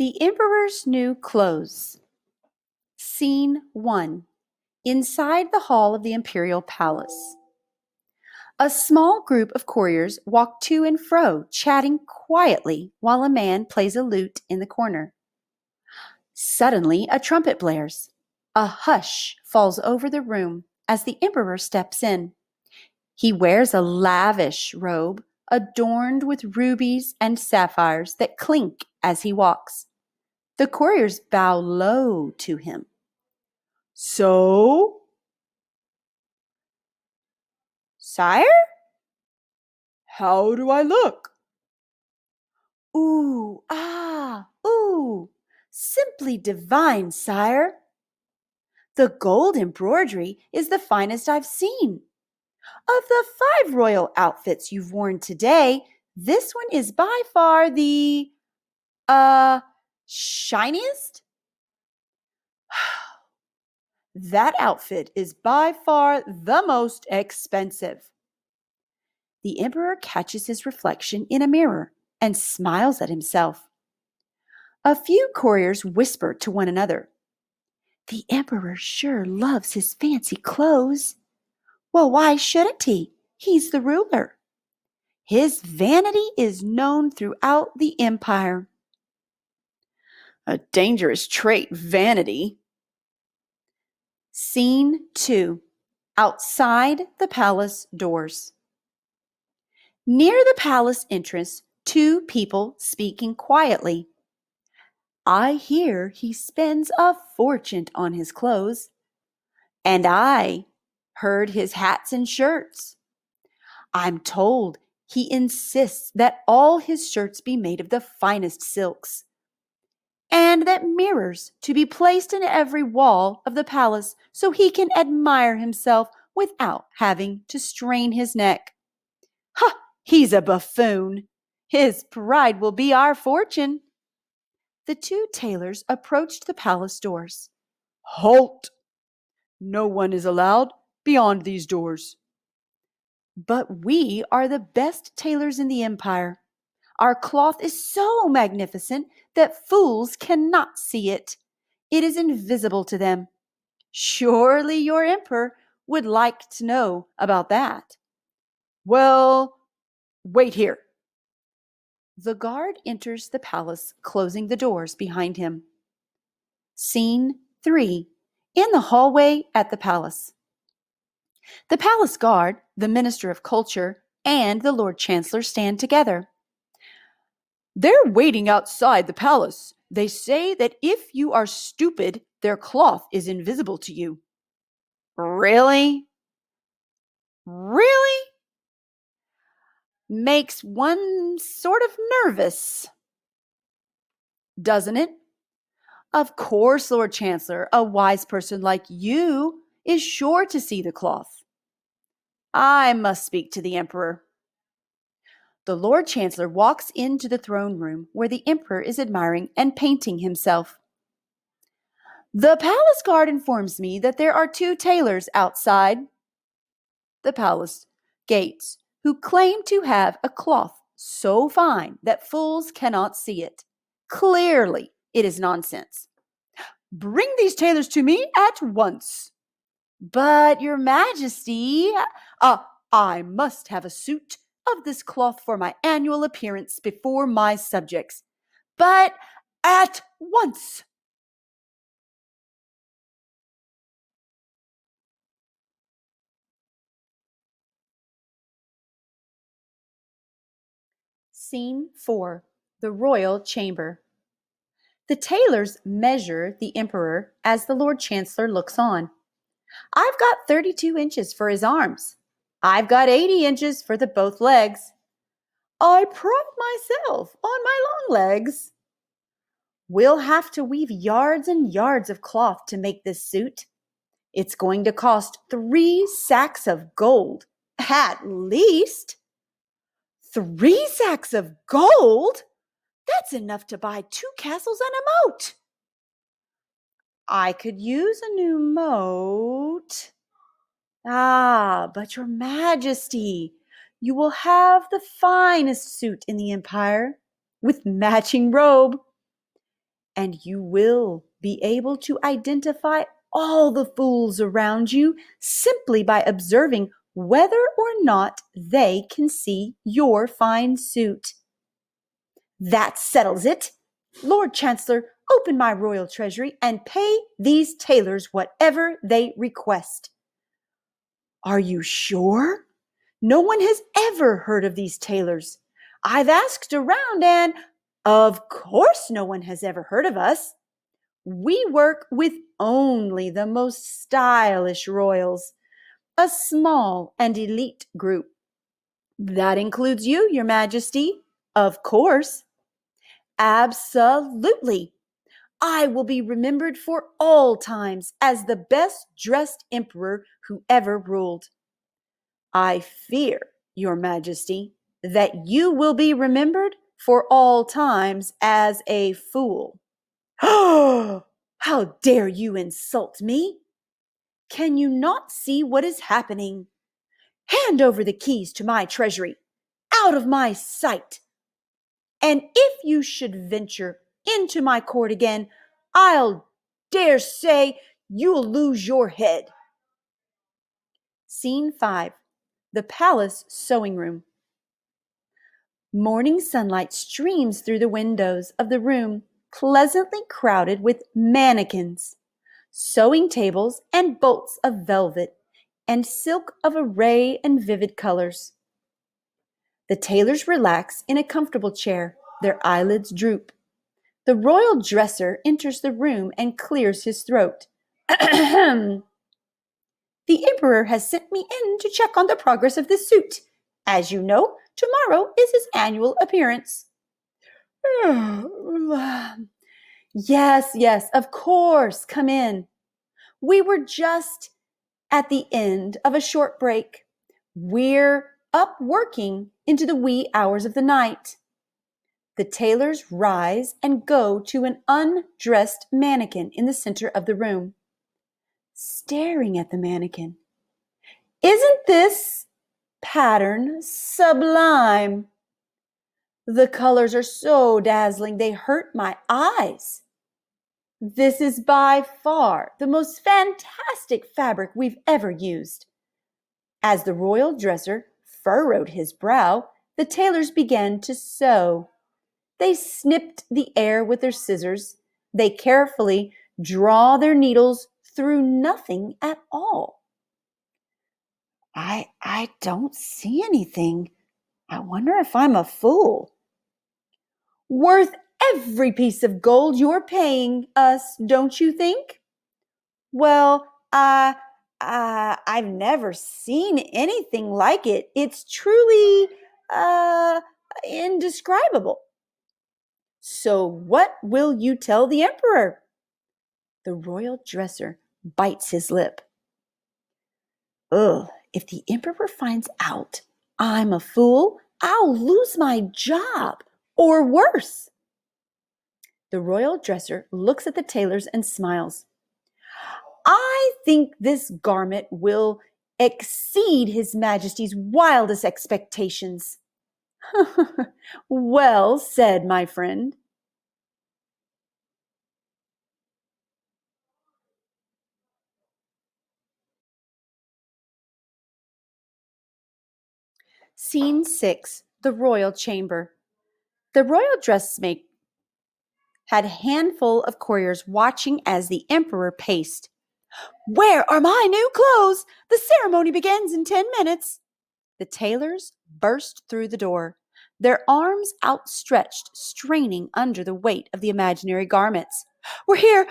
The Emperor's New Clothes. Scene 1. Inside the hall of the Imperial Palace. A small group of courtiers walk to and fro, chatting quietly while a man plays a lute in the corner. Suddenly, a trumpet blares. A hush falls over the room as the Emperor steps in. He wears a lavish robe adorned with rubies and sapphires that clink as he walks. The courtiers bow low to him. So, sire? How do I look? Ooh, simply divine, sire. The gold embroidery is the finest I've seen. Of the 5 royal outfits you've worn today, this one is by far the, shiniest? That outfit is by far the most expensive. The Emperor catches his reflection in a mirror and smiles at himself. A few courtiers whisper to one another, "The Emperor sure loves his fancy clothes." Well, why shouldn't he? He's the ruler. His vanity is known throughout the empire. A dangerous trait, vanity. Scene 2. Outside the palace doors. Near the palace entrance, 2 people speaking quietly. I hear he spends a fortune on his clothes. And I heard his hats and shirts. I'm told he insists that all his shirts be made of the finest silks, and that mirrors to be placed in every wall of the palace so he can admire himself without having to strain his neck. Ha! He's a buffoon. His pride will be our fortune. The 2 tailors approached the palace doors. Halt! No one is allowed beyond these doors. But we are the best tailors in the empire. Our cloth is so magnificent that fools cannot see it. It is invisible to them. Surely your emperor would like to know about that. Well, wait here. The guard enters the palace, closing the doors behind him. Scene 3. In the hallway at the palace. The palace guard, the Minister of Culture, and the Lord Chancellor stand together. They're waiting outside the palace. They say that if you are stupid, their cloth is invisible to you. Really? Really? Makes one sort of nervous, doesn't it? Of course, Lord Chancellor, a wise person like you is sure to see the cloth. I must speak to the Emperor. The Lord Chancellor walks into the throne room where the Emperor is admiring and painting himself. The palace guard informs me that there are 2 tailors outside the palace gates who claim to have a cloth so fine that fools cannot see it. Clearly, it is nonsense. Bring these tailors to me at once. But, Your Majesty, I must have a suit of this cloth for my annual appearance before my subjects. But at once. Scene 4. The Royal Chamber. The tailors measure the Emperor as the Lord Chancellor looks on. I've got 32 inches for his arms. I've got 80 inches for the both legs. I pride myself on my long legs. We'll have to weave yards and yards of cloth to make this suit. It's going to cost 3 sacks of gold, at least. 3 sacks of gold? That's enough to buy 2 castles and a moat. I could use a new moat. But Your Majesty, you will have the finest suit in the empire with matching robe. and you will be able to identify all the fools around you simply by observing whether or not they can see your fine suit. That settles it. Lord Chancellor, open my royal treasury and pay these tailors whatever they request. Are you sure? No one has ever heard of these tailors. I've asked around and, of course, no one has ever heard of us. We work with only the most stylish royals, a small and elite group. That includes you, Your Majesty, of course. Absolutely. I will be remembered for all times as the best dressed emperor who ever ruled. I fear, Your Majesty, that you will be remembered for all times as a fool. Oh, how dare you insult me? Can you not see what is happening? Hand over the keys to my treasury, out of my sight. And if you should venture into my court again, I'll dare say you'll lose your head. Scene 5. The Palace Sewing Room. Morning sunlight streams through the windows of the room, pleasantly crowded with mannequins, sewing tables, and bolts of velvet and silk of array and vivid colors. The tailors relax in a comfortable chair. Their eyelids droop. The royal dresser enters the room and clears his throat. The emperor has sent me in to check on the progress of this suit. As you know, tomorrow is his annual appearance. Yes, of course. Come in. We were just at the end of a short break. We're up working into the wee hours of the night. The tailors rise and go to an undressed mannequin in the center of the room, staring at the mannequin. Isn't this pattern sublime? The colors are so dazzling they hurt my eyes. This is by far the most fantastic fabric we've ever used. As the royal dresser furrowed his brow, the tailors began to sew. They snipped the air with their scissors. They carefully draw their needles through nothing at all. I don't see anything. I wonder if I'm a fool. Worth every piece of gold you're paying us, don't you think? Well, I've never seen anything like it. It's truly, indescribable. So what will you tell the emperor? The royal dresser bites his lip. Ugh, if the emperor finds out I'm a fool, I'll lose my job, or worse. The royal dresser looks at the tailors and smiles. I think this garment will exceed His Majesty's wildest expectations. Well said, my friend. Scene 6. The Royal Chamber. The royal dressmaker had a handful of courtiers watching as the emperor paced. Where are my new clothes? The ceremony begins in 10 minutes. The tailors burst through the door, their arms outstretched, straining under the weight of the imaginary garments. We're here!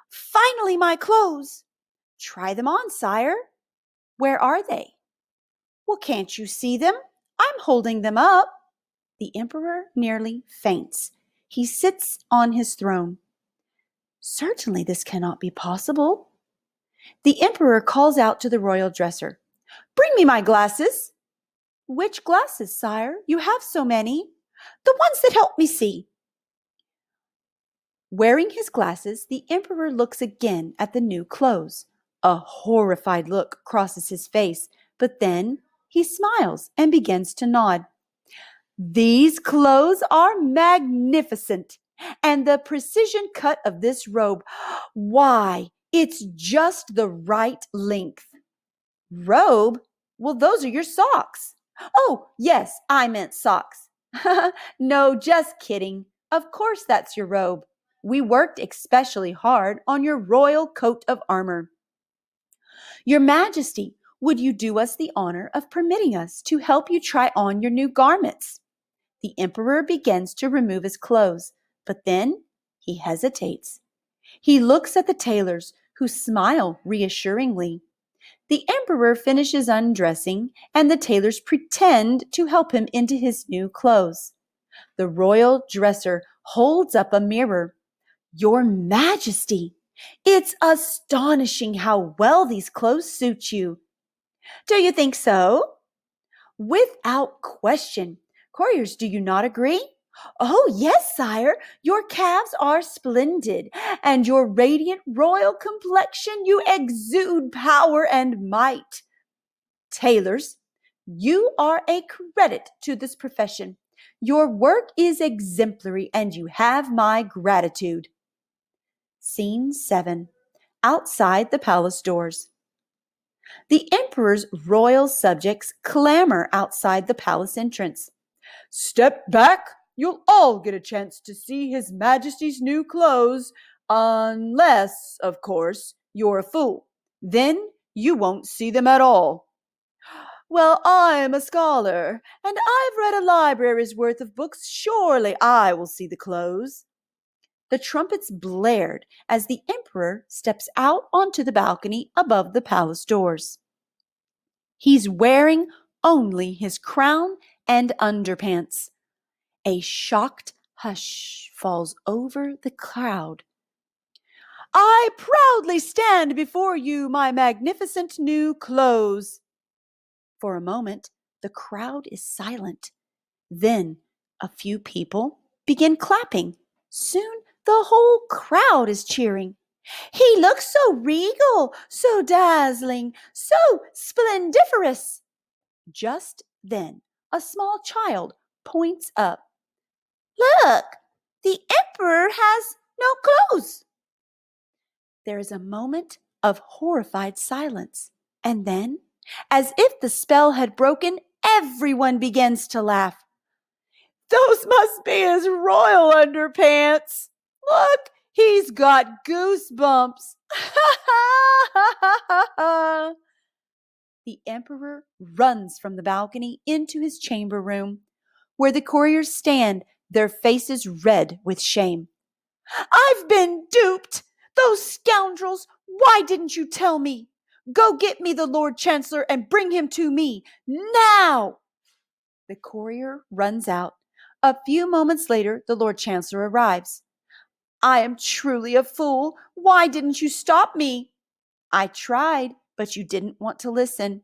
Finally, my clothes! Try them on, sire. Where are they? Well, can't you see them? I'm holding them up. The emperor nearly faints. He sits on his throne. Certainly this cannot be possible. The emperor calls out to the royal dresser. Bring me my glasses. Which glasses, sire? You have so many. The ones that help me see. Wearing his glasses, the emperor looks again at the new clothes. A horrified look crosses his face, but then he smiles and begins to nod. These clothes are magnificent. And the precision cut of this robe, why, it's just the right length. Robe? Well, those are your socks. Oh, yes, I meant socks. No, just kidding. Of course, that's your robe. We worked especially hard on your royal coat of armor. Your Majesty, would you do us the honor of permitting us to help you try on your new garments? The emperor begins to remove his clothes, but then he hesitates. He looks at the tailors, who smile reassuringly. The emperor finishes undressing, and the tailors pretend to help him into his new clothes. The royal dresser holds up a mirror. Your Majesty, it's astonishing how well these clothes suit you. Do you think so? Without question. Courtiers, do you not agree? Oh, yes, sire. Your calves are splendid, and your radiant royal complexion, you exude power and might. Tailors, you are a credit to this profession. Your work is exemplary, and you have my gratitude. Scene 7. Outside the palace doors. The emperor's royal subjects clamor outside the palace entrance. Step back! You'll all get a chance to see His Majesty's new clothes, unless, of course, you're a fool. Then you won't see them at all. Well, I'm a scholar, and I've read a library's worth of books. Surely I will see the clothes. The trumpets blared as the emperor steps out onto the balcony above the palace doors. He's wearing only his crown and underpants. A shocked hush falls over the crowd. I proudly stand before you, my magnificent new clothes. For a moment, the crowd is silent. Then a few people begin clapping. Soon the whole crowd is cheering. He looks so regal, so dazzling, so splendiferous. Just then, a small child points up. Look, the emperor has no clothes. There is a moment of horrified silence, and then, as if the spell had broken, everyone begins to laugh. Those must be his royal underpants. Look, he's got goosebumps. The emperor runs from the balcony into his chamber room, where the couriers stand, their faces red with shame. I've been duped! Those scoundrels! Why didn't you tell me? Go get me the Lord Chancellor and bring him to me, now! The courier runs out. A few moments later, the Lord Chancellor arrives. I am truly a fool. Why didn't you stop me? I tried, but you didn't want to listen.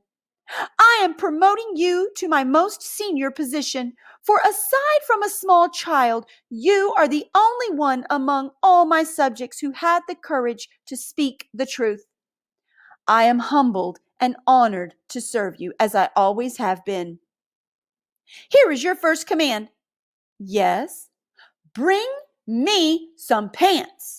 I am promoting you to my most senior position, for aside from a small child, you are the only one among all my subjects who had the courage to speak the truth. I am humbled and honored to serve you, as I always have been. Here is your first command. Yes, bring me some pants.